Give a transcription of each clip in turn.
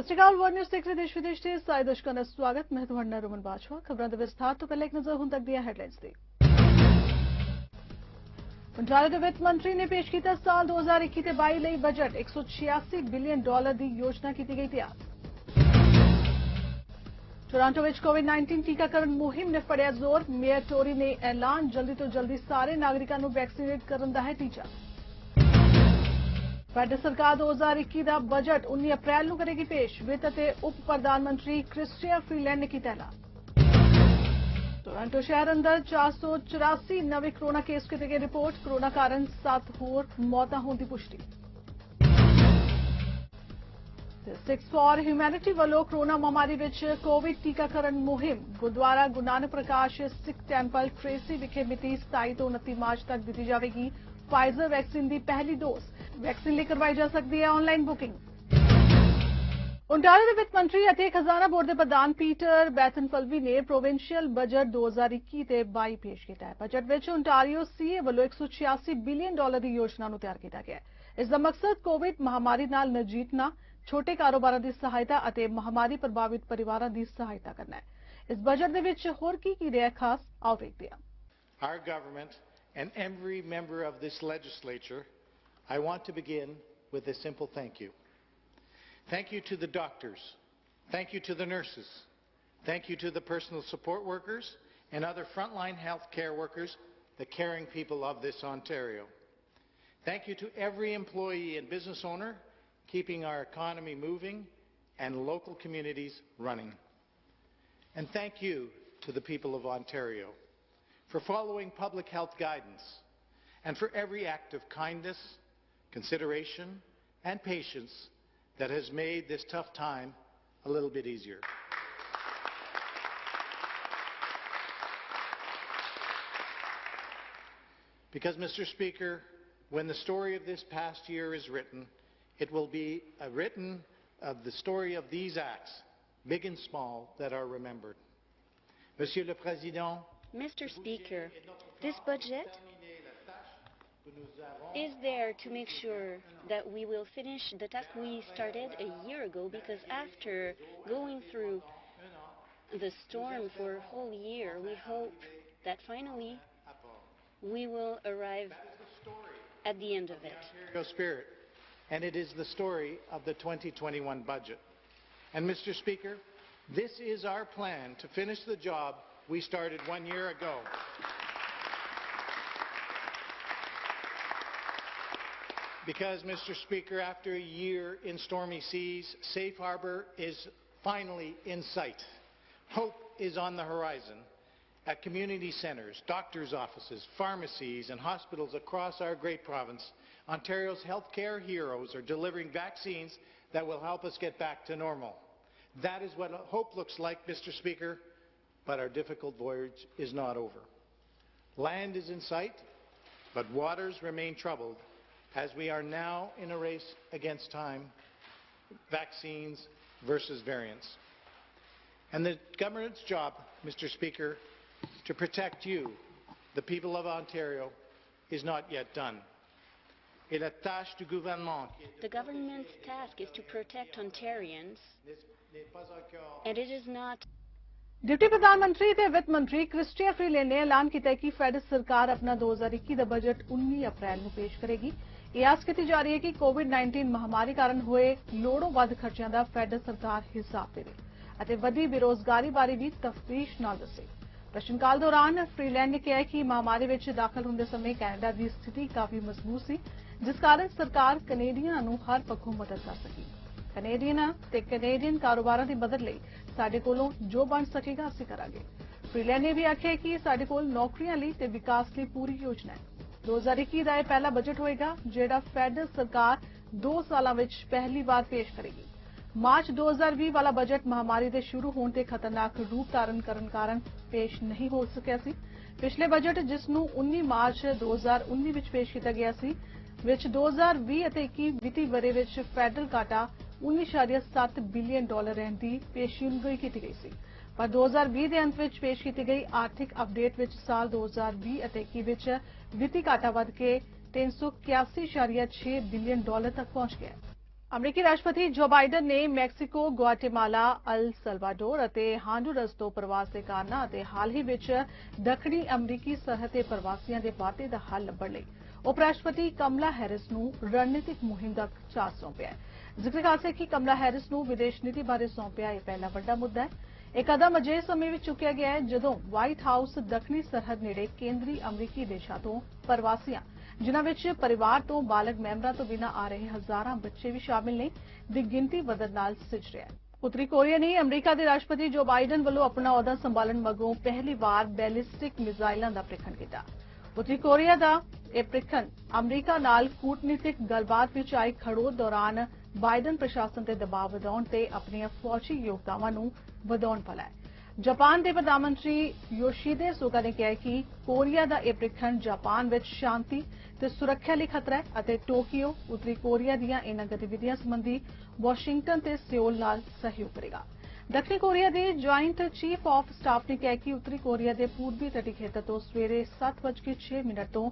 ਸਤਿ ਸ਼੍ਰੀ ਅਕਾਲ। Word news ਦੇਖ ਰਹੇ ਦੇਸ਼ ਵਿਦੇਸ਼ ਦੇ ਸਾਰੇ ਦਰਸ਼ਕਾਂ ਦਾ ਸਵਾਗਤ। ਮੈਂ ਤੁਹਾਡਾ ਰਮਨ ਬਾਜਵਾ। ਖਬਰਾਂ ਦੇ ਵਿਸਥਾਰ ਤੋਂ ਪਹਿਲਾਂ ਇੱਕ ਨਜ਼ਰ ਹੁਣ ਤੱਕ ਦੀਆਂ ਹੈਡਲਾਈਨਸ ਤੇ। ਪੰਜਾਬ ਦੇ ਵਿੱਤ ਮੰਤਰੀ ਨੇ ਪੇਸ਼ ਕੀਤਾ ਸਾਲ 2021 ਤੇ 22 ਲਈ ਬਜਟ। $186 ਬਿਲੀਅਨ ਦੀ ਯੋਜਨਾ ਕੀਤੀ ਗਈ ਤਿਆਰ। ਟੋਰਾਂਟੋ ਵਿੱਚ ਕੋਵਿਡ-19 ਟੀਕਾਕਰਨ ਮੁਹਿੰਮ ਨੇ ਫੜਿਆ ਜ਼ੋਰ। ਮੇਅਰ ਟੋਰੀ ਨੇ ਐਲਾਨ, ਜਲਦੀ ਤੋਂ ਜਲਦੀ ਸਾਰੇ ਨਾਗਰਿਕਾਂ ਨੂੰ ਵੈਕਸੀਨੇਟ ਕਰਨ ਦਾ ਹੈ ਟੀਚਾ। ਫੈਡਰਲ ਸਰਕਾਰ 2021 ਦਾ ਬਜਟ 19 ਅਪ੍ਰੈਲ ਨੂੰ ਕਰੇਗੀ ਪੇਸ਼। ਵਿੱਤ ਅਤੇ ਉਪ ਪ੍ਰਧਾਨ ਮੰਤਰੀ ਕ੍ਰਿਸਟੀਆ ਫਰੀਲੈਂਡ ਨੇ ਕੀਤਾ ਐਲਾਨ। ਟੋਰਾਂਟੋ ਸ਼ਹਿਰ ਅੰਦਰ 484 ਨਵੇਂ ਕੋਰੋਨਾ ਕੇਸ ਕੀਤੇ ਗਏ ਰਿਪੋਰਟ। ਕੋਰੋਨਾ ਕਾਰਨ 7 ਹੋਰ ਮੌਤਾਂ ਹੋਣ ਦੀ ਪੁਸ਼ਟੀ। ਸਿੱਖਸ ਫਾਰ ਹਿਊਮੈਨਿਟੀ ਵੱਲੋਂ ਕੋਰੋਨਾ ਮਹਾਮਾਰੀ ਵਿੱਚ ਕੋਵਿਡ ਟੀਕਾਕਰਨ ਮੁਹਿੰਮ। ਗੁਰਦੁਆਰਾ ਗੁਰੂ ਨਾਨਕ ਪ੍ਰਕਾਸ਼ ਸਿੱਖ ਟੈਂਪਲ ਟ੍ਰੇਸੀ ਵਿਖੇ ਮਿਤੀ 27 ਤੋਂ 29 ਮਾਰਚ ਤੱਕ ਦਿੱਤੀ ਜਾਵੇਗੀ ਫਾਈਜ਼ਰ ਵੈਕਸੀਨ ਦੀ ਪਹਿਲੀ ਡੋਜ਼। ਵੈਕਸੀਨ ਲਈ ਕਰਵਾਈ ਜਾ ਸਕਦੀ ਹੈ ਆਨਲਾਈਨ ਬੁਕਿੰਗ। ਓਨਟਾਰੀਓ ਦੇ ਵਿੱਤ ਮੰਤਰੀ ਅਤੇ ਖਜ਼ਾਨਾ ਬੋਰਡ ਦੇ ਪ੍ਰਧਾਨ ਪੀਟਰ ਬੈਥਨਫਲਵੀ ਨੇ ਪ੍ਰੋਵਿੰਸ਼ੀਅਲ ਬਜਟ 2021 ਤੇ 22 ਪੇਸ਼ ਕੀਤਾ ਹੈ। ਬਜਟ ਵਿੱਚ ਓਨਟਾਰੀਓ ਸੀਏ ਵੱਲੋਂ $186 ਬਿਲੀਅਨ ਦੀ ਯੋਜਨਾ ਨੂੰ ਤਿਆਰ ਕੀਤਾ ਗਿਆ ਹੈ। ਇਸ ਦਾ ਮਕਸਦ ਕੋਵਿਡ ਮਹਾਮਾਰੀ ਨਾਲ ਨਜਿੱਠਣਾ, ਛੋਟੇ ਕਾਰੋਬਾਰਾਂ ਦੀ ਸਹਾਇਤਾ ਅਤੇ ਮਹਾਮਾਰੀ ਪ੍ਰਭਾਵਿਤ ਪਰਿਵਾਰਾਂ ਦੀ ਸਹਾਇਤਾ ਕਰਨਾ ਹੈ। ਇਸ ਬਜਟ ਦੇ ਵਿੱਚ ਹੋਰ ਕੀ ਰਿਹਾ ਖਾਸ, ਆਓ ਵੇਖਦੇ ਹਾਂ। Our government and every member of this legislature, I want to begin with a simple thank you. Thank you to the doctors. Thank you to the nurses. Thank you to the personal support workers and other frontline health care workers, the caring people of this Ontario. Thank you to every employee and business owner keeping our economy moving and local communities running. And thank you to the people of Ontario for following public health guidance and for every act of kindness, consideration and patience that has made this tough time a little bit easier. Because, Mr. Speaker, when the story of this past year is written, it will be written of the story of these acts, big and small, that are remembered. Monsieur le Président, Mr. Speaker, this budget is there to make sure that we will finish the task we started a year ago, because after going through the storm for a whole year, we hope that finally we will arrive at the end of it. Spirit. And it is the story of the 2021 budget. And, Mr. Speaker, this is our plan to finish the job we started 1 year ago. Because, Mr. Speaker, after a year in stormy seas, safe harbor is finally in sight. Hope is on the horizon. At community centres, doctors' offices, pharmacies and hospitals across our great province, Ontario's healthcare heroes are delivering vaccines that will help us get back to normal. That is what hope looks like, Mr. Speaker, but our difficult voyage is not over. Land is in sight, but waters remain troubled as we are now in a race against time, vaccines versus variants. And the government's job, Mr. Speaker, to protect you, the people of Ontario, is not yet done. The government's task is to protect Ontarians, and it is not. Deputy प्रधानमंत्री ते वित्त मंत्री Chrystia Freeland ने ऐलान किया कि federal सरकार अपना 2021 का बजट 19 अप्रैल ਨੂੰ ਪੇਸ਼ ਕਰੇਗੀ। ਇਹ ਆਸ ਕੀਤੀ ਜਾ ਰਹੀ ਹੈ ਕਿ ਕੋਵਿਡ-19 ਮਹਾਮਾਰੀ ਕਾਰਨ ਹੋਏ ਲੋੜੋਂ ਵੱਧ ਖਰਚਿਆਂ ਦਾ ਫੈਡਰਲ ਸਰਕਾਰ ਹਿਸਾਬ ਦੇਵੇ ਅਤੇ ਵਧੀ ਬੇਰੋਜ਼ਗਾਰੀ ਬਾਰੇ ਵੀ ਤਫਤੀਸ਼ ਨਾਲ ਦੱਸੇ। ਪ੍ਰਸ਼ਨ ਕਾਲ ਦੌਰਾਨ ਫਰੀਲੈਂਡ ਨੇ ਕਿਹਾ ਕਿ ਮਹਾਮਾਰੀ ਵਿੱਚ ਦਾਖਲ ਹੁੰਦੇ ਸਮੇਂ ਕੈਨੇਡਾ ਦੀ ਸਥਿਤੀ ਕਾਫੀ ਮਜ਼ਬੂਤ ਸੀ, ਜਿਸ ਕਾਰਨ ਸਰਕਾਰ ਕੈਨੇਡੀਅਨਾਂ ਨੂੰ ਹਰ ਪੱਖੋਂ ਮਦਦ ਕਰ ਸਕੀ। ਕੈਨੇਡੀਅਨਾਂ ਤੇ ਕੈਨੇਡੀਅਨ ਕਾਰੋਬਾਰਾਂ ਦੀ ਮਦਦ ਲਈ ਸਾਡੇ ਕੋਲੋਂ ਜੋ ਬਣ ਸਕੇਗਾ ਅਸੀਂ ਕਰਾਂਗੇ। ਫਰੀਲੈਂਡ ਨੇ ਵੀ ਆਖਿਆ ਕਿ ਸਾਡੇ ਕੋਲ ਨੌਕਰੀਆਂ ਲਈ ਤੇ ਵਿਕਾਸ ਲਈ ਪੂਰੀ ਯੋਜਨਾ ਹੈ। 2021 ਦਾ ਇਹ ਪਹਿਲਾ ਬਜਟ ਹੋਏਗਾ ਜਿਹੜਾ ਫੈਡਰਲ ਸਰਕਾਰ 2 ਸਾਲਾਂ ਵਿੱਚ ਪਹਿਲੀ ਵਾਰ ਪੇਸ਼ ਕਰੇਗੀ। ਮਾਰਚ 2020 ਵਾਲਾ ਬਜਟ ਮਹਾਮਾਰੀ ਦੇ ਸ਼ੁਰੂ ਹੋਣ ਤੇ ਖਤਰਨਾਕ ਰੂਪ ਧਾਰਨ ਕਰਨ ਕਾਰਨ ਪੇਸ਼ ਨਹੀਂ ਹੋ ਸਕਿਆ ਸੀ। ਪਿਛਲੇ ਬਜਟ ਜਿਸ ਨੂੰ 19 ਮਾਰਚ 2019 ਵਿੱਚ ਪੇਸ਼ ਕੀਤਾ ਗਿਆ ਸੀ, ਵਿੱਚ 2020 ਅਤੇ 21 ਵਿੱਤੀ ਵਰ੍ਹੇ ਵਿੱਚ ਫੈਡਰਲ ਘਾਟਾ $19.7 ਬਿਲੀਅਨ ਰਹਿਣ ਦੀ ਪੇਸ਼ੀਨਗੋਈ ਕੀਤੀ ਗਈ ਸੀ। ਪਰ 2020 ਦੇ ਅੰਤ ਵਿੱਚ ਪੇਸ਼ ਕੀਤੀ ਗਈ ਆਰਥਿਕ ਅਪਡੇਟ ਵਿੱਚ ਸਾਲ 2020 ਅਤੇ 21 ਵਿੱਚ ਵਿੱਤੀ ਘਾਟਾ ਵਧ ਕੇ $381.6 ਬਿਲੀਅਨ ਤੱਕ ਪਹੁੰਚ ਗਿਆ। ਅਮਰੀਕੀ ਰਾਸ਼ਟਰਪਤੀ ਜੋ ਬਾਈਡਨ ਨੇ ਮੈਕਸੀਕੋ, ਗੁਆਟੇਮਾਲਾ, ਅਲ ਸਲਵਾਡੋਰ ਅਤੇ ਹਾਂਡੂਰਸ ਤੋਂ ਪ੍ਰਵਾਸ ਦੇ ਕਾਰਨਾਂ ਅਤੇ ਹਾਲ ਹੀ ਵਿੱਚ ਦੱਖਣੀ ਅਮਰੀਕੀ ਸਰਹੱਦ ਤੇ ਪ੍ਰਵਾਸੀਆਂ ਦੇ ਵਾਧੇ ਦਾ ਹੱਲ ਲੱਭਣ ਲਈ ਉਪ ਰਾਸ਼ਟਰਪਤੀ ਕਮਲਾ ਹੈਰਿਸ ਨੂੰ ਰਣਨੀਤਿਕ ਮੁਹਿੰਮ ਦਾ ਚਾਰਜ ਸੌਂਪਿਆ ਹੈ। ਜ਼ਿਕਰ ਖਾਸ ਹੈ ਕਿ ਕਮਲਾ ਹੈਰਿਸ ਨੂੰ ਵਿਦੇਸ਼ ਨੀਤੀ ਬਾਰੇ ਸੌਂਪਿਆ ਇਹ ਪਹਿਲਾ ਵੱਡਾ ਮੁੱਦਾ ਹੈ। ਇਹ ਕਦਮ ਅਜਿਹੇ ਸਮੇਂ ਵਿੱਚ ਚੁੱਕਿਆ ਗਿਆ ਹੈ ਜਦੋਂ ਵਾਈਟ ਹਾਊਸ ਦੱਖਣੀ ਸਰਹੱਦ ਨੇੜੇ ਕੇਂਦਰੀ ਅਮਰੀਕੀ ਦੇਸ਼ਾਂ ਤੋਂ ਪ੍ਰਵਾਸੀਆਂ, ਜਿਨ੍ਹਾਂ ਵਿੱਚ ਪਰਿਵਾਰ ਤੋਂ ਬਾਲਗ ਮੈਂਬਰਾਂ ਤੋਂ ਬਿਨਾਂ ਆ ਰਹੇ ਹਜ਼ਾਰਾਂ ਬੱਚੇ ਵੀ ਸ਼ਾਮਿਲ ਨੇ, ਦੀ ਗਿਣਤੀ ਵਧਣ ਨਾਲ ਸਿੱਝ ਰਿਹਾ ਹੈ। ਉੱਤਰੀ ਕੋਰੀਆ ਨੇ ਅਮਰੀਕਾ ਦੇ ਰਾਸ਼ਟਰਪਤੀ ਜੋ ਬਾਈਡਨ ਵੱਲੋਂ ਆਪਣਾ ਅਹੁਦਾ ਸੰਭਾਲਣ ਮਗਰੋਂ ਪਹਿਲੀ ਵਾਰ ਬੈਲਿਸਟਿਕ ਮਿਜ਼ਾਈਲਾਂ ਦਾ ਪ੍ਰੀਖਣ ਕੀਤਾ। ਉੱਤਰੀ ਕੋਰੀਆ ਦਾ ਇਹ ਪ੍ਰੀਖਣ ਅਮਰੀਕਾ ਨਾਲ ਕੂਟਨੀਤਿਕ ਗੱਲਬਾਤ ਵਿੱਚ ਆਈ ਖੜੋਤ ਦੌਰਾਨ ਬਾਈਡਨ ਪ੍ਰਸ਼ਾਸਨ ਤੇ ਦਬਾਅ ਵਧਾਉਣ ਤੇ ਆਪਣੀਆਂ ਫੌਜੀ ਯੋਗਤਾਵਾਂ ਨੂੰ ਵਧਾਉਣ ਵਾਲਾ ਹੈ। ਜਾਪਾਨ ਦੇ ਪ੍ਰਧਾਨ ਮੰਤਰੀ ਯੋਸ਼ੀਦੇ ਸੁਗਾ ਨੇ ਕਿਹਾ ਕਿ ਕੋਰੀਆ ਦਾ ਇਹ ਪ੍ਰੀਖਣ ਜਾਪਾਨ ਵਿੱਚ ਸ਼ਾਂਤੀ ਤੇ ਸੁਰੱਖਿਆ ਲਈ ਖਤਰਾ ਹੈ ਅਤੇ ਟੋਕੀਓ ਉੱਤਰੀ ਕੋਰੀਆ ਦੀਆਂ ਇਨ੍ਹਾਂ ਗਤੀਵਿਧੀਆਂ ਸੰਬੰਧੀ ਵਾਸ਼ਿੰਗਟਨ ਤੇ ਸਿਓਲ ਨਾਲ ਸਹਿਯੋਗ ਕਰੇਗਾ। ਦੱਖਣੀ ਕੋਰੀਆ ਦੇ ਜੁਆਇੰਟ ਚੀਫ ਆਫ ਸਟਾਫ ਨੇ ਕਿਹਾ ਕਿ ਉੱਤਰੀ ਕੋਰੀਆ ਦੇ ਪੂਰਬੀ ਤਟੀ ਖੇਤਰ ਤੋਂ ਸਵੇਰੇ 7:06 ਤੋਂ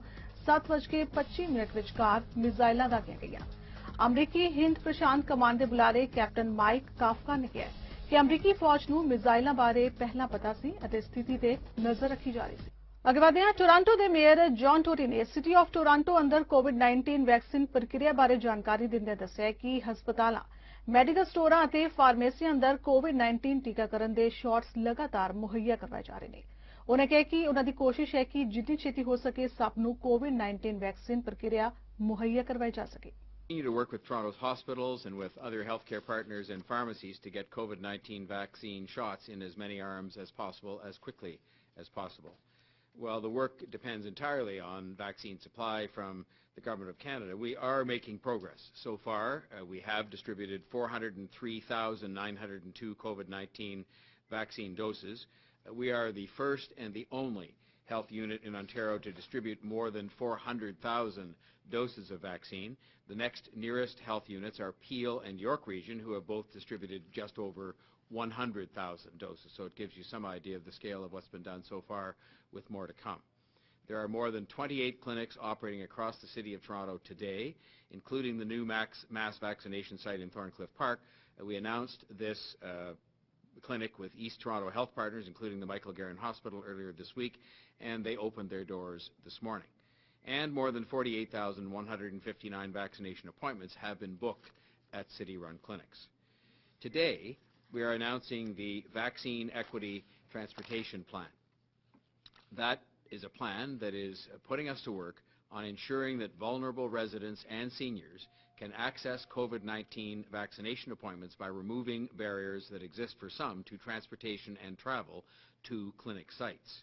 7:25 ਵਿਚਕਾਰ ਮਿਜ਼ਾਈਲਾਂ ਦਾਗੀਆਂ ਗਈਆਂ। ਅਮਰੀਕੀ ਹਿੰਦ ਪ੍ਰਸ਼ਾਂਤ ਕਮਾਂਡ ਦੇ ਬੁਲਾਰੇ ਕੈਪਟਨ ਮਾਈਕ ਕਾਫਕਾ ਨੇ ਕਿਹਾ ਕਿ ਅਮਰੀਕੀ ਫੌਜ ਨੂੰ ਮਿਜ਼ਾਈਲਾਂ ਬਾਰੇ ਪਹਿਲਾਂ ਪਤਾ ਸੀ ਅਤੇ ਸਥਿਤੀ ਤੇ ਨਜ਼ਰ ਰੱਖੀ ਜਾ ਰਹੀ ਸੀ। ਅੱਗੇ ਵਧਦੇ ਹਾਂ। ਟੋਰਾਂਟੋ ਦੇ ਮੇਅਰ ਜੌਨ ਟੋਰੀ ਨੇ ਸਿਟੀ ਆਫ ਟੋਰਾਂਟੋ ਅੰਦਰ ਕੋਵਿਡ-19 ਵੈਕਸੀਨ ਪ੍ਰਕਿਰਿਆ ਬਾਰੇ ਜਾਣਕਾਰੀ ਦਿੰਦਿਆਂ ਦੱਸਿਆ ਕਿ ਹਸਪਤਾਲਾਂ, ਮੈਡੀਕਲ ਸਟੋਰਾਂ ਅਤੇ ਫਾਰਮੇਸੀਆਂ ਅੰਦਰ ਕੋਵਿਡ-19 ਟੀਕਾਕਰਨ ਦੇ ਸ਼ਾਟਸ ਲਗਾਤਾਰ ਮੁਹੱਈਆ ਕਰਵਾਏ ਜਾ ਰਹੇ ਨੇ। ਉਨ੍ਹਾਂ ਕਿਹਾ ਕਿ ਉਨ੍ਹਾਂ ਦੀ ਕੋਸ਼ਿਸ਼ ਹੈ ਕਿ ਜਿੰਨੀ ਛੇਤੀ ਹੋ ਸਕੇ ਸਭ ਨੂੰ ਕੋਵਿਡ-19 ਵੈਕਸੀਨ ਪ੍ਰਕਿਰਿਆ ਮੁਹੱਈਆ ਕਰਵਾਈ ਜਾ ਸਕੇ। Continue to work with Toronto's hospitals and with other healthcare partners and pharmacies to get COVID-19 vaccine shots in as many arms as possible, as quickly as possible. While the work depends entirely on vaccine supply from the Government of Canada, we are making progress. So far, we have distributed 403,902 COVID-19 vaccine doses. We are the first and the only health unit in Ontario to distribute more than 400,000 doses of vaccine. The next nearest health units are Peel and York Region, who have both distributed just over 100,000 doses. So it gives you some idea of the scale of what's been done so far, with more to come. There are more than 28 clinics operating across the City of Toronto today, including the new mass vaccination site in Thorncliffe Park. We announced this clinic with East Toronto Health Partners, including the Michael Garron Hospital, earlier this week, and they opened their doors this morning. And more than 48,159 vaccination appointments have been booked at city-run clinics. Today, we are announcing the Vaccine Equity Transportation Plan. That is a plan that is putting us to work on ensuring that vulnerable residents and seniors can access COVID-19 vaccination appointments by removing barriers that exist for some to transportation and travel to clinic sites.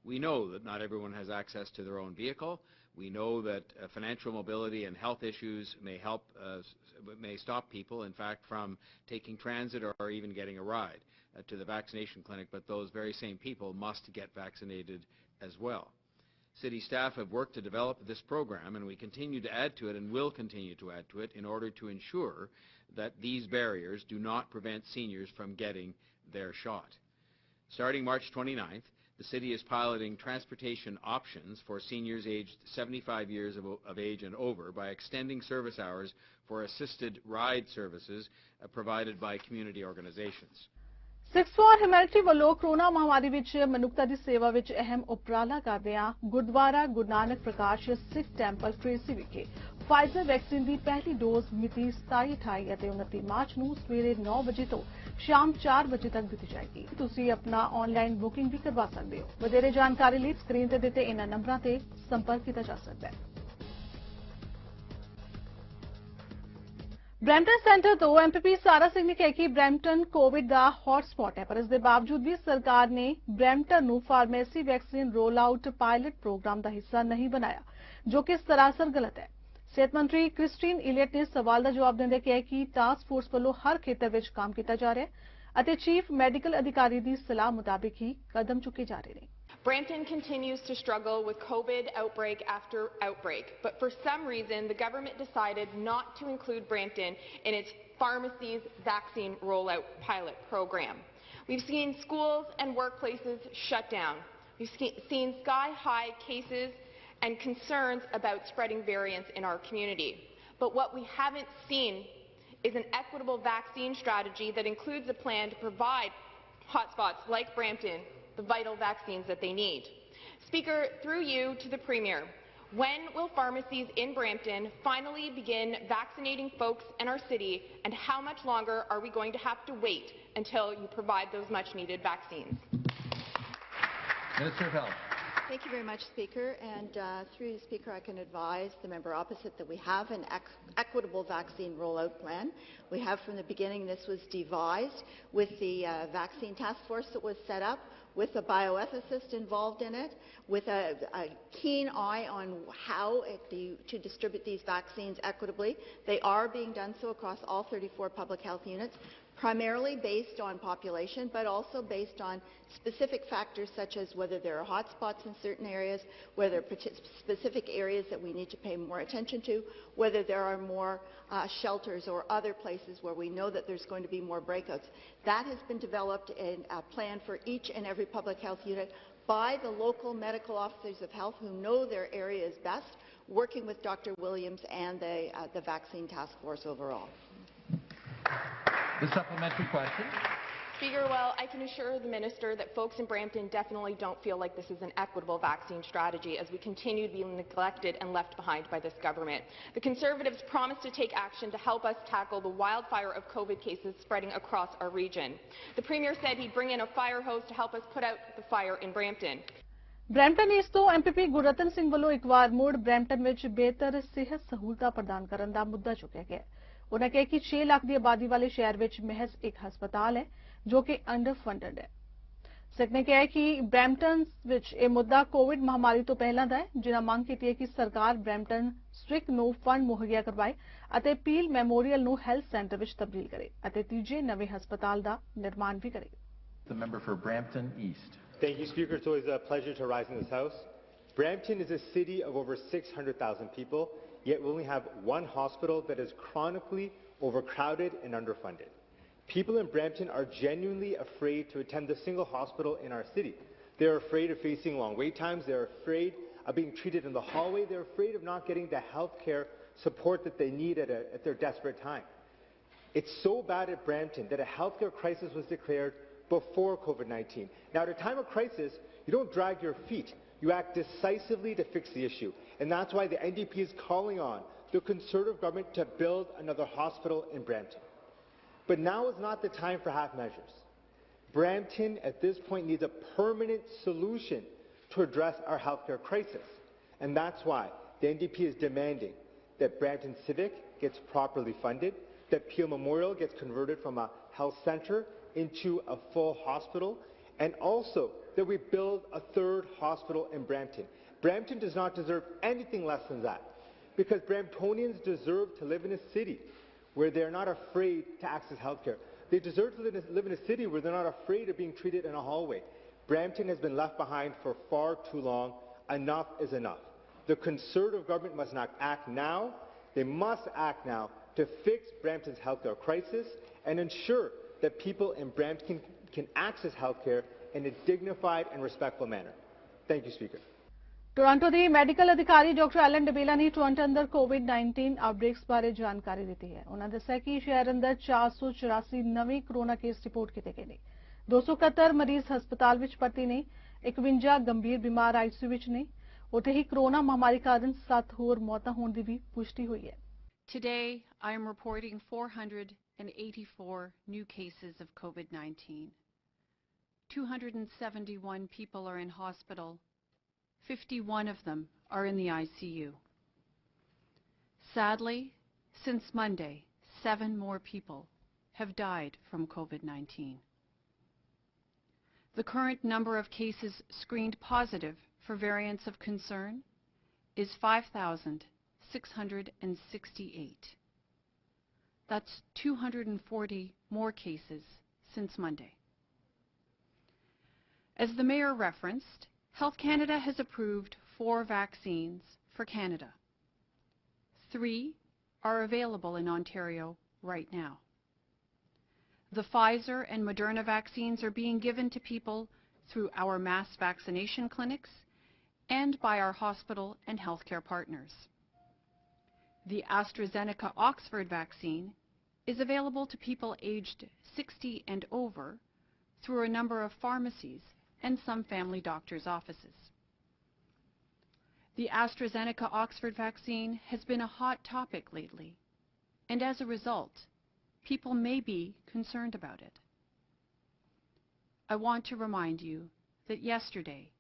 We know that not everyone has access to their own vehicle. We know that financial mobility and health issues may stop people, in fact, from taking transit or even getting a ride to the vaccination clinic, but those very same people must get vaccinated as well. City staff have worked to develop this program, and we continue to add to it and will continue to add to it in order to ensure that these barriers do not prevent seniors from getting their shot. Starting March 29th, the city is piloting transportation options for seniors aged 75 years of age and over by extending service hours for assisted ride services provided by community organizations. Sikh for humanity ਵੱਲੋਂ corona ਮਹਾਮਾਰੀ ਵਿੱਚ ਮਨੁੱਖਤਾ ਦੀ ਸੇਵਾ ਵਿੱਚ ਅਹਿਮ ਉਪਰਾਲਾ ਕਰਦਿਆਂ ਗੁਰਦੁਆਰਾ ਗੁਰੂ ਨਾਨਕ ਪ੍ਰਕਾਸ਼ ਸਿੱਖ temple Tracy ਵਿਖੇ ਫਾਈਜ਼ਰ ਵੈਕਸੀਨ ਦੀ ਪਹਿਲੀ ਡੋਜ਼ ਮਿਤੀ 27, 28 ਅਤੇ 29 ਮਾਰਚ ਨੂੰ ਸਵੇਰੇ 9 ਵਜੇ ਤੋਂ ਸ਼ਾਮ 4 ਵਜੇ ਤੱਕ ਦਿੱਤੀ ਜਾਏਗੀ। ਤੁਸੀਂ ਆਪਣਾ ਆਨਲਾਈਨ ਬੁਕਿੰਗ ਵੀ ਕਰਵਾ ਸਕਦੇ ਹੋ। ਵਧੇਰੇ ਜਾਣਕਾਰੀ ਲਈ ਸਕਰੀਨ ਤੇ ਦਿੱਤੇ ਇਹਨਾਂ ਨੰਬਰਾਂ ਤੇ ਸੰਪਰਕ ਕੀਤਾ ਜਾ ਸਕਦਾ ਹੈ। ਬਰੈਂਪਟਨ ਸੈਂਟਰ ਤੋਂ ਐਮਪੀ ਸਾਰਾ ਸਿੰਘ ਨੇ ਕਿਹਾ ਕਿ ਬਰੈਂਪਟਨ ਕੋਵਿਡ ਦਾ ਹੌਟ ਸਪੌਟ ਹੈ, ਪਰ ਇਸ ਦੇ ਬਾਵਜੂਦ ਵੀ ਸਰਕਾਰ ਨੇ ਬਰੈਂਪਟਨ ਨੂੰ pharmacy vaccine roll out pilot programme ਦਾ ਹਿੱਸਾ ਨਹੀਂ ਬਣਾਇਆ, ਜੋ ਕਿ ਸਰਾਸਰ ਗਲਤ ਹੈ। ਸਿਹਤ ਮੰਤਰੀ ਕ੍ਰਿਸਟੀਨ ਇਲੀਅਟ ਨੇ ਸਵਾਲ ਦਾ ਜਵਾਬ ਦਿੰਦੇ ਕਿਹਾ ਕਿ ਟਾਸਕ ਫੋਰਸ ਵੱਲੋਂ ਹਰ ਖੇਤਰ ਵਿੱਚ ਕੰਮ ਕੀਤਾ ਜਾ ਰਿਹਾ ਹੈ ਅਤੇ ਚੀਫ ਮੈਡੀਕਲ ਅਧਿਕਾਰੀ ਦੀ ਸਲਾਹ ਮੁਤਾਬਿਕ ਹੀ ਕਦਮ ਚੁੱਕੇ ਜਾ ਰਹੇ ਨੇ। Brampton continues to struggle with COVID outbreak after outbreak, but for some reason the government decided not to include Brampton in its pharmacy's vaccine rollout pilot program. We've seen schools and workplaces shut down. We've seen sky-high cases and concerns about spreading variants in our community. But what we haven't seen is an equitable vaccine strategy that includes a plan to provide hotspots like Brampton the vital vaccines that they need. Speaker, through you to the Premier, when will pharmacies in Brampton finally begin vaccinating folks in our city, and how much longer are we going to have to wait until you provide those much-needed vaccines? Minister of Health. Thank you very much, Speaker. And through the Speaker, I can advise the member opposite that we have an equitable vaccine rollout plan. We have from the beginning, this was devised with the vaccine task force that was set up, with a bioethicist involved in it, with a keen eye on how to distribute these vaccines equitably. They are being done so across all 34 public health units, primarily based on population, but also based on specific factors such as whether there are hotspots in certain areas, whether specific areas that we need to pay more attention to, whether there are more shelters or other places where we know that there's going to be more breakouts. That has been developed in a plan for each and every public health unit by the local medical officers of health who know their areas best, working with Dr. Williams and the vaccine task force overall. The supplementary question. Speaker, well, I can assure the Minister that folks in Brampton definitely don't feel like this is an equitable vaccine strategy as we continue to be neglected and left behind by this government. The Conservatives promised to take action to help us tackle the wildfire of COVID cases spreading across our region. The Premier said he'd bring in a fire hose to help us put out the fire in Brampton. Brampton East ਤੋਂ MPP Gurratan Singh ਵੱਲੋਂ ਇੱਕ ਵਾਰ ਮੁੜ Brampton ਵਿੱਚ ਬਿਹਤਰ ਸਿਹਤ ਸਹੂਲਤਾਂ ਪ੍ਰਦਾਨ ਕਰਨ ਦਾ ਮੁੱਦਾ ਚੁੱਕਿਆ ਗਿਆ। ਉਹਨਾਂ ਕਿਹਾ ਕਿ 6 ਲੱਖ ਦੀ ਆਬਾਦੀ ਵਾਲੇ ਸ਼ਹਿਰ ਵਿੱਚ ਮਹਿਜ਼ ਇੱਕ ਹਸਪਤਾਲ ਹੈ ਜੋ ਕਿ ਅੰਡਰ ਫੰਡਡ ਹੈ। ਸਿੱਖ ਨੇ ਕਿਹਾ ਕਿ ਬ੍ਰੈਂਪਟਨ ਵਿੱਚ ਇਹ ਮੁੱਦਾ ਕੋਵਿਡ ਮਹਾਮਾਰੀ ਤੋਂ ਪਹਿਲਾਂ ਦਾ ਹੈ, ਜਿਨ੍ਹਾਂ ਮੰਗ ਕੀਤੀ ਹੈ ਕਿ ਸਰਕਾਰ ਬ੍ਰੈਂਪਟਨ ਸਟ੍ਰਿਕ ਨੂੰ ਫੰਡ ਮੁਹੱਈਆ ਕਰਵਾਏ ਅਤੇ ਪੀਲ ਮੈਮੋਰੀਅਲ ਨੂੰ ਹੈਲਥ ਸੈਂਟਰ ਵਿੱਚ ਤਬਦੀਲ ਕਰੇ ਅਤੇ ਤੀਜੇ ਨਵੇਂ ਹਸਪਤਾਲ ਦਾ ਨਿਰਮਾਣ ਵੀ ਕਰੇ। The member for Brampton East. Thank you, Speaker. It's always a pleasure to rise in this House. Brampton is a city of over 600,000 people, yet we only have one hospital that is chronically overcrowded and underfunded. People in Brampton are genuinely afraid to attend a single hospital in our city. They're afraid of facing long wait times. They're afraid of being treated in the hallway. They're afraid of not getting the health care support that they need at their desperate time. It's so bad at Brampton that a healthcare crisis was declared before COVID-19. Now, at a time of crisis, you don't drag your feet. You act decisively to fix the issue. And that's why the NDP is calling on the Conservative government to build another hospital in Brampton. But now is not the time for half measures. Brampton, at this point, needs a permanent solution to address our healthcare crisis. And that's why the NDP is demanding that Brampton Civic gets properly funded, that Peel Memorial gets converted from a health center into a full hospital, and also that we build a third hospital in Brampton. Brampton does not deserve anything less than that, because Bramptonians deserve to live in a city where they're not afraid to access health care. They deserve to live in a city where they're not afraid of being treated in a hallway. Brampton has been left behind for far too long. Enough is enough. The Conservative government must not act now. They must act now to fix Brampton's healthcare crisis and ensure that people in Brampton can access health care in a dignified and respectful manner. Thank you, Speaker. Toronto the medical ਅਧਿਕਾਰੀ doctor Allen ਡਬੇਲਾ ਨੇ Toronto ਅੰਦਰ ਕੋਵਿਡ-19 ਆਊਟਬ੍ਰੇਕਸ ਬਾਰੇ ਜਾਣਕਾਰੀ ਦਿੱਤੀ ਹੈ। ਉਹਨਾਂ ਦੱਸਿਆ ਕਿ ਸ਼ਹਿਰ ਅੰਦਰ 484 ਨਵੇਂ ਕੋਰੋਨਾ ਕੇਸ ਰਿਪੋਰਟ ਕੀਤੇ ਗਏ ਨੇ। 271 ਮਰੀਜ਼ ਹਸਪਤਾਲ ਵਿੱਚ ਭਰਤੀ ਨੇ, 51 ਗੰਭੀਰ ਬਿਮਾਰ ਆਈਸੀਯੂ ਵਿੱਚ ਨੇ। ਉੱਥੇ ਹੀ ਕੋਰੋਨਾ ਮਹਾਮਾਰੀ ਕਾਰਨ 7 ਹੋਰ ਮੌਤਾਂ ਹੋਣ ਦੀ ਵੀ ਪੁਸ਼ਟੀ ਹੋਈ ਹੈ। Today, I am reporting 484 new cases of COVID-19. 271 people are in hospital. 51 of them are in the ICU. Sadly, since Monday, 7 more people have died from COVID-19. The current number of cases screened positive for variants of concern is 5,668. That's 240 more cases since Monday. As the Mayor referenced, Health Canada has approved 4 vaccines for Canada. 3 are available in Ontario right now. The Pfizer and Moderna vaccines are being given to people through our mass vaccination clinics and by our hospital and healthcare partners. The AstraZeneca Oxford vaccine is available to people aged 60 and over through a number of pharmacies and some family doctors' offices. The AstraZeneca Oxford vaccine has been a hot topic lately, and as a result, people may be concerned about it. I want to remind you that yesterday,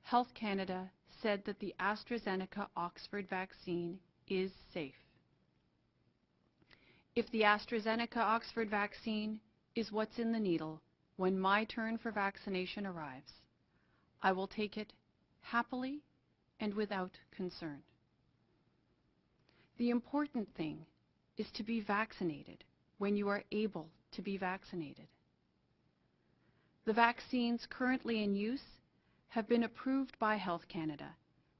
Health Canada said that the AstraZeneca Oxford vaccine is safe. If the AstraZeneca Oxford vaccine is what's in the needle when my turn for vaccination arrives, I will take it happily and without concern. The important thing is to be vaccinated when you are able to be vaccinated. The vaccines currently in use have been approved by Health Canada,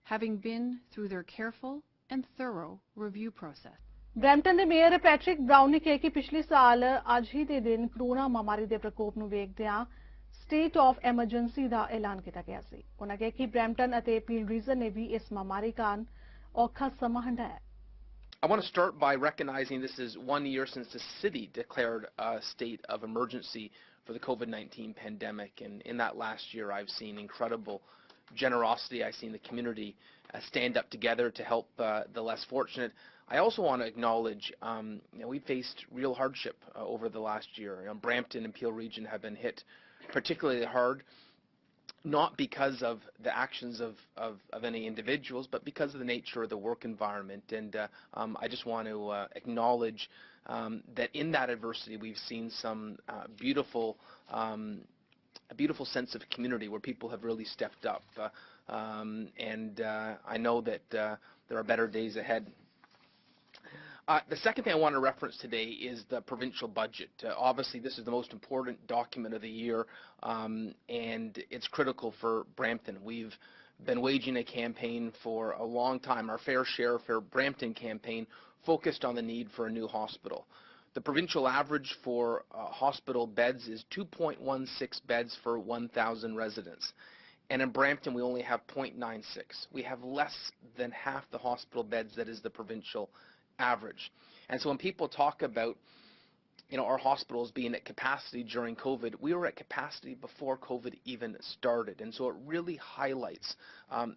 having been through their careful and thorough review process. Brampton ਦੇ mayor Patrick brown ਨੇ ਕਿਹਾ ਕਿ ਪਿਛਲੇ ਸਾਲ ਅੱਜ ਹੀ ਦੇ ਦਿਨ corona ਮਹਾਮਾਰੀ ਦੇ ਪ੍ਰਕੋਪ ਨੂੰ ਵੇਖਦਿਆਂ ਸਟੇਟ ਆਫ ਐਮਰਜੈਂਸੀ ਦਾ ਐਲਾਨ ਕੀਤਾ ਗਿਆ ਸੀ। ਉਹਨਾਂ ਕਿਹਾ ਕਿ ਬਰੈਂਪਟਨ ਅਤੇ ਪੀਲ ਰੀਜਨ ਨੇ ਵੀ ਇਸ ਮਹਾਮਾਰੀ ਕਾਰਨ ਔਖਾ ਸਮਾਂ ਹੰਢਾਇਆ। I want to start by recognizing this is 1 year since the city declared a state of emergency for the COVID-19 pandemic, and in that last year I've seen incredible generosity. I've seen the community stand up together to help the less fortunate. I also want to acknowledge we faced real hardship over the last year. Brampton and Peel region have been hit particularly hard, not because of the actions of any individuals, but because of the nature of the work environment. And I just want to acknowledge that in that adversity we've seen some beautiful a beautiful sense of community where people have really stepped up. And I know that there are better days ahead. The second thing I want to reference today is the provincial budget. Obviously, this is the most important document of the year, and it's critical for Brampton. We've been waging a campaign for a long time, our Fair Share, Fair Brampton campaign, focused on the need for a new hospital. The provincial average for hospital beds is 2.16 beds for 1,000 residents. And in Brampton, we only have 0.96. We have less than half the hospital beds that is the provincial average. And so when people talk about our hospitals being at capacity during COVID, we were at capacity before COVID even started. And so it really highlights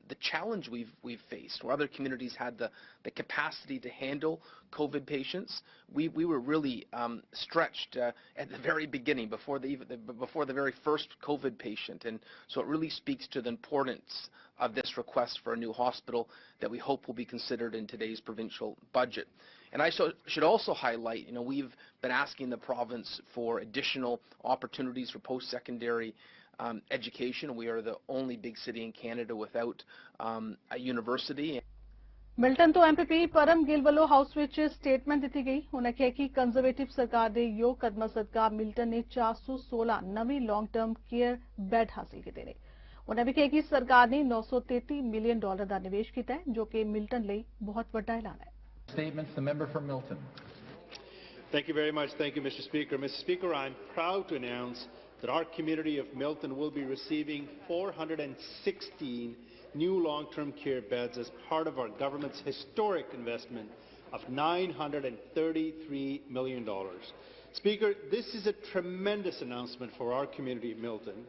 the challenge we've faced. Where other communities had the capacity to handle COVID patients, we were really stretched at the very beginning, before the very first COVID patient. And so it really speaks to the importance of this request for a new hospital that we hope will be considered in today's provincial budget. And I should also highlight, we've been asking the province for additional opportunities for post-secondary education. We are the only big city in Canada without a university. Milton ਤੋਂ MP ਪਰਮ ਗਿੱਲ ਵੱਲੋਂ house ਵਿੱਚ statement ਦਿੱਤੀ ਗਈ। ਉਹਨਾਂ ਕਿਹਾ ਕਿ conservative ਸਰਕਾਰ ਦੇ ਯੋਗ ਕਦਮਾਂ ਸਦਕਾ ਮਿਲਟਨ ਨੇ 416 ਨਵੀਂ ਲੌਂਗ ਟਰਮ ਕੇਅਰ ਬੈੱਡ ਹਾਸਲ ਕੀਤੇ ਨੇ। ਉਹਨਾਂ ਵੀ ਕਿਹਾ ਕਿ ਸਰਕਾਰ ਨੇ $933 ਮਿਲੀਅਨ ਦਾ ਨਿਵੇਸ਼ ਕੀਤਾ ਹੈ, ਜੋ ਕਿ ਮਿਲਟਨ ਲਈ ਬਹੁਤ ਵੱਡਾ ਐਲਾਨ ਹੈ। Statements, the member for Milton. Thank you very much. Thank you, Mr. Speaker. Mr. Speaker, I'm proud to announce that our community of Milton will be receiving 416 new long-term care beds as part of our government's historic investment of $933 million. Speaker, this is a tremendous announcement for our community of Milton.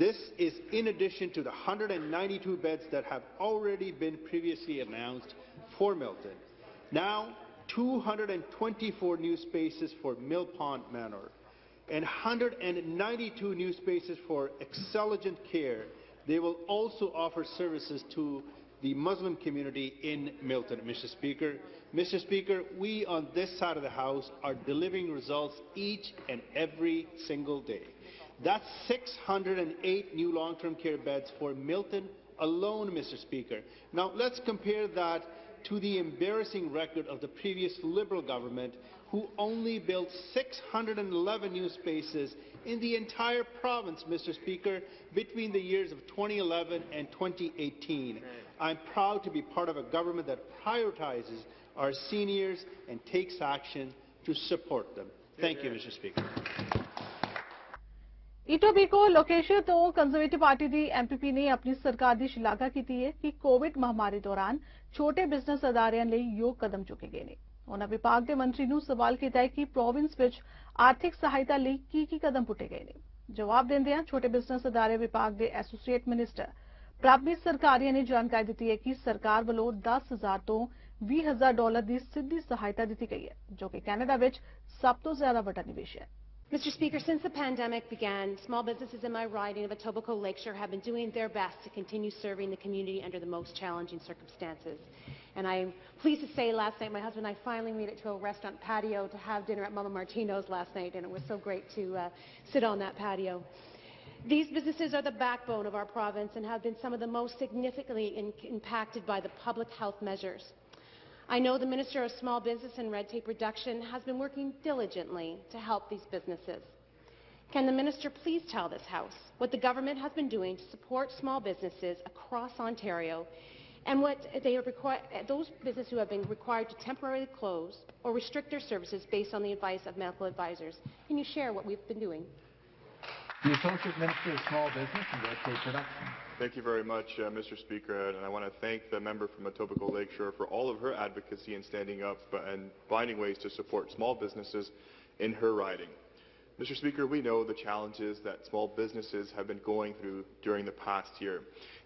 This is in addition to the 192 beds that have already been previously announced for Milton. Now, 224 new spaces for Mill Pond Manor and 192 new spaces for Excelligent Care. They will also offer services to the Muslim community in Milton, Mr. Speaker. Mr. Speaker, we on this side of the House are delivering results each and every single day. That's 608 new long-term care beds for Milton alone, Mr. Speaker. Now, let's compare that to the embarrassing record of the previous Liberal government, who only built 611 new spaces in the entire province, Mr. Speaker, between the years of 2011 and 2018. I'm proud to be part of a government that prioritizes our seniors and takes action to support them. Thank you, Mr. Speaker. Etobicoke location ਤੋਂ conservative party ਦੀ MP ਨੇ ਆਪਣੀ ਸਰਕਾਰ ਦੀ ਸ਼ਲਾਘਾ ਕੀਤੀ ਹੈ ਕਿ Covid ਮਹਾਮਾਰੀ ਦੌਰਾਨ ਛੋਟੇ ਬਿਜ਼ਨਸ ਅਦਾਰਿਆਂ ਲਈ ਯੋਗ ਕਦਮ ਚੁੱਕੇ ਗਏ ਨੇ। उन्होंने विभाग के मंत्री ਨੂੰ सवाल किया है कि प्रोविंस विच आर्थिक सहायता ਲਈ की कदम पुटे गए ने। जवाब देंदे छोटे बिजनेस अदारे विभाग के एसोसीएट मिनिस्टर प्रभमीत सरकारिया ने जानकारी दी है कि सरकार वालों 10,000 तो $20,000 की सीधी सहायता दी गई है, जो कि कैनेडा विच सब तो ज्यादा बड़ा निवेश है। Mr. Speaker, since the pandemic began, small businesses in my riding of Etobicoke Lakeshore have been doing their best to continue serving the community under the most challenging circumstances. And I'm pleased to say last night my husband and I finally made it to a restaurant patio to have dinner at Mama Martino's last night, and it was so great to sit on that patio. These businesses are the backbone of our province and have been some of the most significantly impacted by the public health measures. I know the Minister of Small Business and Red Tape Reduction has been working diligently to help these businesses. Can the Minister please tell this House what the government has been doing to support small businesses across Ontario and what they are those businesses who have been required to temporarily close or restrict their services based on the advice of medical advisors? Can you share what we've been doing? The Associate Minister of Small Business and Red Tape Reduction. Thank you very much, Mr. Speaker, and I want to thank the member from Etobicoke Lakeshore for all of her advocacy in standing up and finding ways to support small businesses in her riding. Mr. Speaker, we know the challenges that small businesses have been going through during the past year,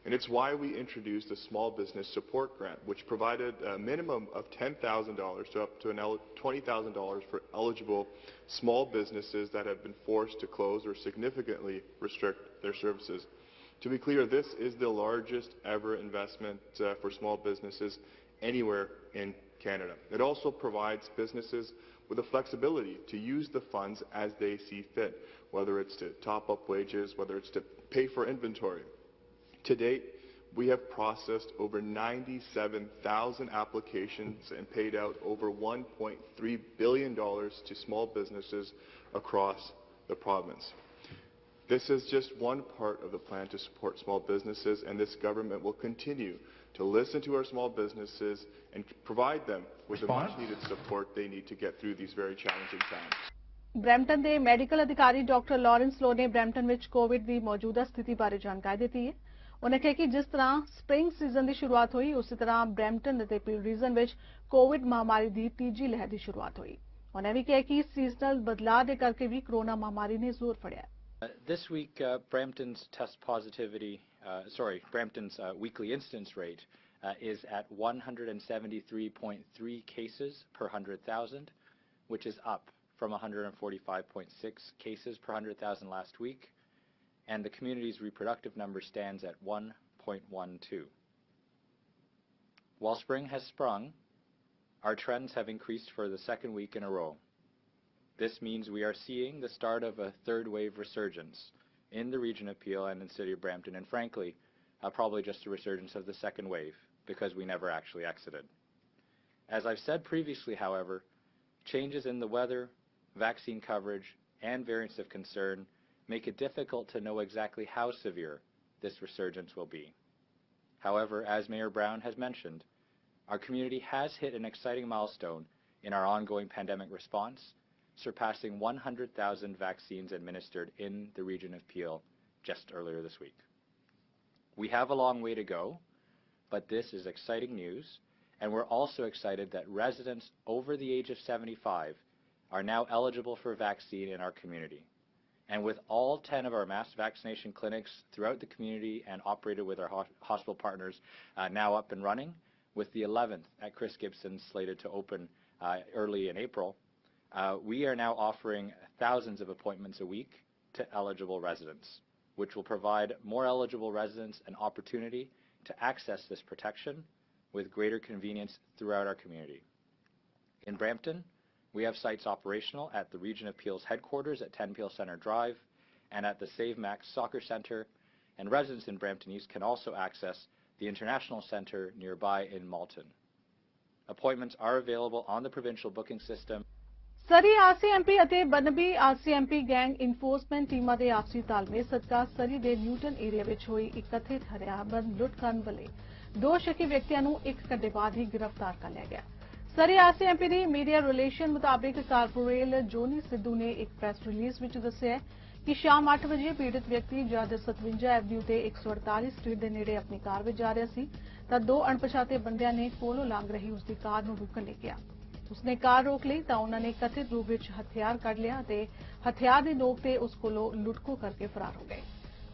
and it's why we introduced a small business support grant, which provided a minimum of $10,000 to up to $20,000 for eligible small businesses that have been forced to close or significantly restrict their services. To be clear, this is the largest ever investment for small businesses anywhere in Canada. It also provides businesses with the flexibility to use the funds as they see fit, whether it's to top up wages, whether it's to pay for inventory. To date, we have processed over 97,000 applications and paid out over $1.3 billion to small businesses across the province. This is just one part of the plan to support small businesses, and this government will continue to listen to our small businesses and provide them with the much-needed support they need to get through these very challenging times. Brampton के medical अधिकारी doctor Lawrence लो ने Brampton विच Covid की मौजूदा स्थिति बारे जानकारी दी है। उन्हें कहा कि जिस तरह स्प्रिंग सीजन की शुरुआत हुई, उसी तरह ब्रैम्पटन और पील रीजन विच कोविड महामारी की तीजी लहर की शुरुआत हुई। उन्हें भी कहा कि सीजनल बदलाव के करके भी कोरोना महामारी ने जोर फड़िया। This week, Brampton's Brampton's weekly incidence rate is at 173.3 cases per 100,000, which is up from 145.6 cases per 100,000 last week, and the community's reproductive number stands at 1.12. While spring has sprung, our trends have increased for the second week in a row. This means we are seeing the start of a third wave resurgence in the region of Peel and in the city of Brampton, and frankly, probably just a resurgence of the second wave, because we never actually exited. As I've said previously, however, changes in the weather, vaccine coverage, and variants of concern make it difficult to know exactly how severe this resurgence will be. However, as Mayor Brown has mentioned, our community has hit an exciting milestone in our ongoing pandemic response, surpassing 100,000 vaccines administered in the region of Peel just earlier this week. We have a long way to go, but this is exciting news, and we're also excited that residents over the age of 75 are now eligible for vaccine in our community. And with all 10 of our mass vaccination clinics throughout the community and operated with our hospital partners now up and running, with the 11th at Chris Gibson slated to open early in April, we are now offering thousands of appointments a week to eligible residents, which will provide more eligible residents an opportunity to access this protection with greater convenience throughout our community. In Brampton, we have sites operational at the Region of Peel's headquarters at 10 Peel Centre Drive and at the Save Max Soccer Centre, and residents in Brampton East can also access the International Centre nearby in Malton. Appointments are available on the provincial booking system. सरी RCMP ਅਤੇ ਬਨਬੀ RCMP gang enforcement ਟੀਮਾਂ ਦੇ ਆਪਸੀ ਤਾਲਮੇਲ ਸਦਕਾ ਸਰੀ ਦੇ Newton area ਵਿੱਚ ਹੋਈ ਇੱਕ ਕਥਿਤ ਹਥਿਆਰਬੰਦ ਲੁੱਟ ਕਰਨ ਵਾਲੇ ਦੋ ਸ਼ੱਕੀ ਵਿਅਕਤੀਆਂ ਨੂੰ ਇੱਕ ਘੰਟੇ ਬਾਅਦ ਹੀ ਗ੍ਰਿਫਤਾਰ ਕਰ ਲਿਆ ਗਿਆ। ਸਰੀ ਆਰਸੀਐਮਪੀ ਦੀ ਮੀਡੀਆ ਰਿਲੇਸ਼ਨ ਮੁਤਾਬਿਕ ਕਾਰਪੋਰੇਲ ਜੋਨੀ ਸਿੱਧੂ ਨੇ ਇੱਕ ਪ੍ਰੈਸ ਰਿਲੀਜ਼ ਵਿੱਚ ਦੱਸਿਆ ਕਿ ਸ਼ਾਮ 8 ਵਜੇ ਪੀੜਤ ਵਿਅਕਤੀ ਜਦ 57 ਐਵਨਿਊ ਤੇ 148 ਸਟਰੀਟ ਦੇ ਨੇੜੇ ਆਪਣੀ ਕਾਰ ਵਿੱਚ ਜਾ ਰਿਹਾ ਸੀ ਤਾਂ ਦੋ ਅਣਪਛਾਤੇ ਬੰਦਿਆਂ ਨੇ ਕੋਲੋਂ ਲੰਘ ਰਹੀ ਉਸ ਦੀ ਕਾਰ ਨੂੰ ਰੋਕਣ ਲਈ ਕਿਹਾ। ਉਸਨੇ ਕਾਰ ਰੋਕ ਲਈ ਤਾਂ ਉਹਨਾਂ ਨੇ ਕਥਿਤ ਰੂਪ ਵਿੱਚ ਹਥਿਆਰ ਕੱਢ ਲਿਆ ਤੇ ਹਥਿਆਰ ਦੀ ਨੋਕ ਤੇ ਉਸ ਕੋਲੋਂ ਲੁੱਟਖੋ ਕਰਕੇ ਫਰਾਰ ਹੋ ਗਏ।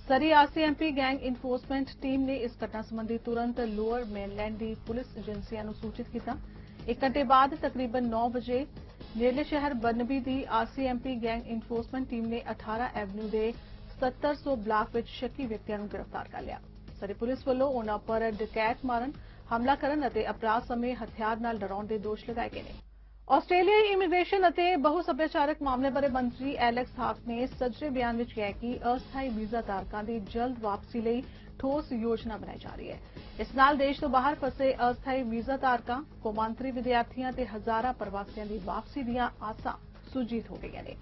ਸਰੀ RCMP ਗੈਂਗ ਇਨਫੋਰਸਮੈਂਟ ਟੀਮ ਨੇ ਇਸ ਘਟਨਾ ਸੰਬੰਧੀ ਤੁਰੰਤ ਲੋਅਰ ਮੇਨਲੈਂਡ ਦੀ ਪੁਲਿਸ ਏਜੰਸੀਆਂ ਨੂੰ ਸੂਚਿਤ ਕੀਤਾ। 1 ਘੰਟੇ ਬਾਅਦ ਤਕਰੀਬਨ 9 ਵਜੇ ਨੇੜਲੇ ਸ਼ਹਿਰ ਬਰਨਬੀ ਦੀ RCMP ਗੈਂਗ ਇਨਫੋਰਸਮੈਂਟ ਟੀਮ ਨੇ 18 ਐਵਨਿਊ ਦੇ 1700 ਬਲਾਕ ਵਿੱਚ ਸ਼ੱਕੀ ਵਿਅਕਤੀਆਂ ਨੂੰ ਗ੍ਰਿਫਤਾਰ ਕਰ ਲਿਆ। ਸਰੀ ਪੁਲਿਸ ਵੱਲੋਂ ਉਹਨਾਂ ਪਰ ਡਕੈਤ ਮਾਰਨ, ਹਮਲਾ ਕਰਨ ਅਤੇ ਅਪਰਾਧ ਸਮੇਂ ਹਥਿਆਰ ਨਾਲ ਡਰਾਉਣ ਦੇ ਦੋਸ਼ ਲਗਾਏ ਗਏ ਨੇ। ਆਸਟ੍ਰੇਲੀਆਈ ਇਮੀਗ੍ਰੇਸ਼ਨ ਅਤੇ ਬਹੁ ਸੱਭਿਆਚਾਰਕ ਮਾਮਲੇ ਬਾਰੇ ਮੰਤਰੀ ਐਲੈਕਸ ਹਾਕ ਨੇ ਸੱਜਰੇ ਬਿਆਨ ਵਿੱਚ ਕਿਹਾ ਕਿ ਅਸਥਾਈ ਵੀਜ਼ਾ ਧਾਰਕਾਂ ਦੀ ਜਲਦ ਵਾਪਸੀ ਲਈ ਠੋਸ ਯੋਜਨਾ ਬਣਾਈ ਜਾ ਰਹੀ ਹੈ। ਇਸ ਨਾਲ ਦੇਸ਼ ਤੋਂ ਬਾਹਰ ਫਸੇ ਅਸਥਾਈ ਵੀਜ਼ਾ ਧਾਰਕਾਂ, ਕੌਮਾਂਤਰੀ ਵਿਦਿਆਰਥੀਆਂ ਤੇ ਹਜ਼ਾਰਾਂ ਪ੍ਰਵਾਸੀਆਂ ਦੀ ਵਾਪਸੀ ਦੀਆਂ ਆਸਾਂ ਸੁਰਜੀਤ ਹੋ ਗਈਆਂ ਨੇ।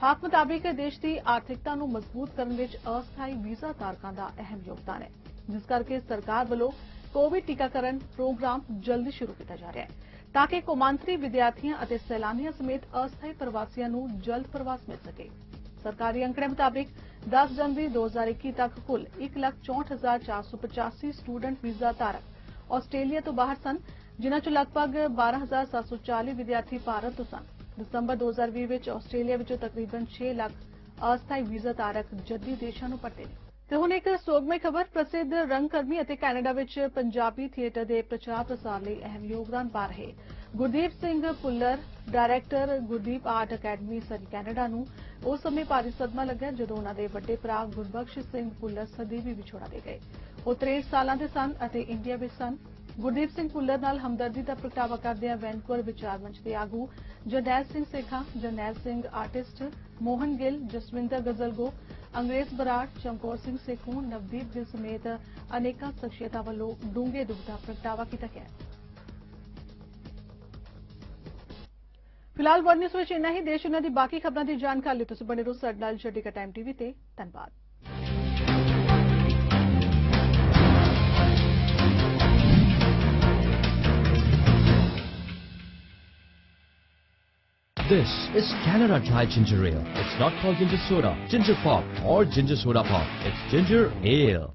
ਹਾਕ ਮੁਤਾਬਿਕ ਦੇਸ਼ ਦੀ ਆਰਥਿਕਤਾ ਨੂੰ ਮਜ਼ਬੂਤ ਕਰਨ ਵਿੱਚ ਅਸਥਾਈ ਵੀਜ਼ਾ ਧਾਰਕਾਂ ਦਾ ਅਹਿਮ ਯੋਗਦਾਨ ਹੈ, ਜਿਸ ਕਰਕੇ ਸਰਕਾਰ ਵੱਲੋਂ ਕੋਵਿਡ ਟੀਕਾਕਰਨ ਪ੍ਰੋਗਰਾਮ ਜਲਦੀ ਸ਼ੁਰੂ ਕੀਤਾ ਜਾ ਰਿਹਾ ਹੈ ਤਾਂ ਕਿ ਕੌਮਾਂਤਰੀ ਵਿਦਿਆਰਥੀਆਂ ਅਤੇ ਸੈਲਾਨੀਆਂ ਸਮੇਤ ਅਸਥਾਈ ਪ੍ਰਵਾਸੀਆਂ ਨੂੰ ਜਲਦ ਪ੍ਰਵਾਸ ਮਿਲ ਸਕੇ। ਸਰਕਾਰੀ ਅੰਕੜੇ ਮੁਤਾਬਿਕ 10 ਜਨਵਰੀ 2021 ਤੱਕ ਕੁੱਲ 1,64,485 ਸਟੂਡੈਂਟ ਵੀਜ਼ਾ ਧਾਰਕ ਆਸਟ੍ਰੇਲੀਆ ਤੋਂ ਬਾਹਰ ਸਨ, ਜਿਨ੍ਹਾਂ ਚੋਂ ਲਗਭਗ 12,740 ਵਿਦਿਆਰਥੀ ਭਾਰਤ ਤੋਂ ਸਨ। ਦਸੰਬਰ 2020 ਵਿੱਚ ਆਸਟ੍ਰੇਲੀਆ ਵਿੱਚੋਂ ਤਕਰੀਬਨ 6 ਲੱਖ ਅਸਥਾਈ ਵੀਜ਼ਾ ਧਾਰਕ ਜੱਦੀ ਦੇਸ਼ਾਂ ਨੂੰ ਪਰਤੇ ਨੇ। ਤੇ ਹੁਣ ਇੱਕ ਸੋਗਮਈ ਖਬਰ, ਪ੍ਰਸਿੱਧ ਰੰਗਕਰਮੀ ਅਤੇ ਕੈਨੇਡਾ ਵਿੱਚ ਪੰਜਾਬੀ ਥੀਏਟਰ ਦੇ ਪ੍ਰਚਾਰ ਪ੍ਰਸਾਰ ਲਈ ਅਹਿਮ ਯੋਗਦਾਨ ਪਾ ਰਹੇ Gurdeep Singh Bhullar, director Gurdeep art academy ਸਰੀ ਕੈਨੇਡਾ ਨੂੰ ਉਸ ਸਮੇਂ ਭਾਰੀ ਸਦਮਾ ਲੱਗਾ ਜਦੋਂ ਉਹਨਾਂ ਦੇ ਵੱਡੇ ਭਰਾ ਗੁਰਬਖਸ਼ ਸਿੰਘ ਭੁੱਲਰ ਸਦੀਵੀ ਵਿਛੋੜਾ ਦੇ ਗਏ। ਉਹ 63 ਸਾਲਾਂ ਦੇ ਸਨ ਅਤੇ ਇੰਡੀਆ ਵਿੱਚ ਸਨ। ਗੁਰਦੀਪ ਸਿੰਘ ਭੁੱਲਰ ਨਾਲ ਹਮਦਰਦੀ ਦਾ ਪ੍ਰਗਟਾਵਾ ਕਰਦਿਆਂ ਵੈਨਕੂਵਰ ਵਿਚਾਰ ਮੰਚ ਦੇ ਆਗੂ ਜਰਨੈਲ ਸਿੰਘ ਸੇਖਾ, ਜਰਨੈਲ ਸਿੰਘ ਆਰਟਿਸਟ, ਮੋਹਨ ਗਿੱਲ, ਜਸਵਿੰਦਰ ਗਜ਼ਲਗੋ, ਅੰਗਰੇਜ਼ ਬਰਾੜ, ਚਮਕੌਰ ਸਿੰਘ ਸੇਖੋਂ, ਨਵਦੀਪ ਗਿੱਲ ਸਮੇਤ ਅਨੇਕਾਂ ਸ਼ਖਸੀਅਤਾਂ ਵੱਲੋਂ ਡੂੰਘੇ ਦੁੱਖ ਦਾ ਪ੍ਰਗਟਾਵਾ ਕੀਤਾ ਗਿਆ। ਫਿਲਹਾਲ ਵਰਲਡ ਨਿਊਜ਼ ਵਿੱਚ ਇੰਨਾ ਹੀ। ਦੇਸ਼ ਦੁਨੀਆ ਦੀ ਬਾਕੀ ਖਬਰਾਂ ਦੀ ਜਾਣਕਾਰੀ ਲਈ ਤੁਸੀਂ ਬਣੇ ਰਹੋ ਸਾਡੇ ਨਾਲ ਚੜ੍ਹਦੀਕਲਾ ਟਾਈਮ ਟੀਵੀ ਤੇ। ਧੰਨਵਾਦ। This is Canada Dry Ginger Ale. It's not called ginger soda, ginger pop, or ginger soda pop. It's ginger ale.